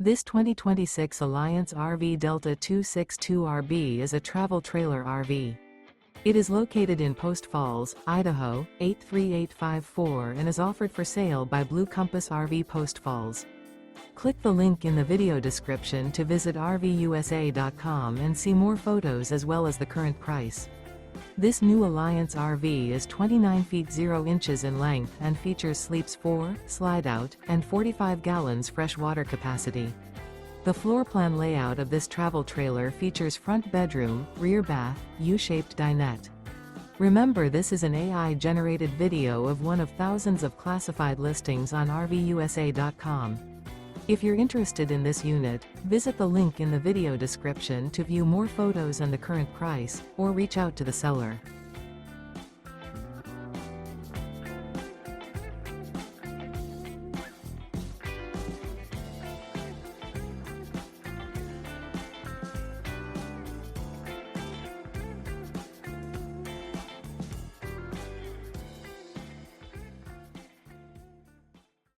This 2026 Alliance RV Delta 262RB is a travel trailer RV. It is located in Post Falls, Idaho, 83854 and is offered for sale by Blue Compass RV Post Falls. Click the link in the video description to visit RVUSA.com and see more photos as well as the current price. This new Alliance RV is 29 feet 0 inches in length and features sleeps 4, slide-out, and 45 gallons fresh water capacity. The floor plan layout of this travel trailer features front bedroom, rear bath, U-shaped dinette. Remember, this is an AI-generated video of one of thousands of classified listings on RVUSA.com. If you're interested in this unit, visit the link in the video description to view more photos and the current price, or reach out to the seller.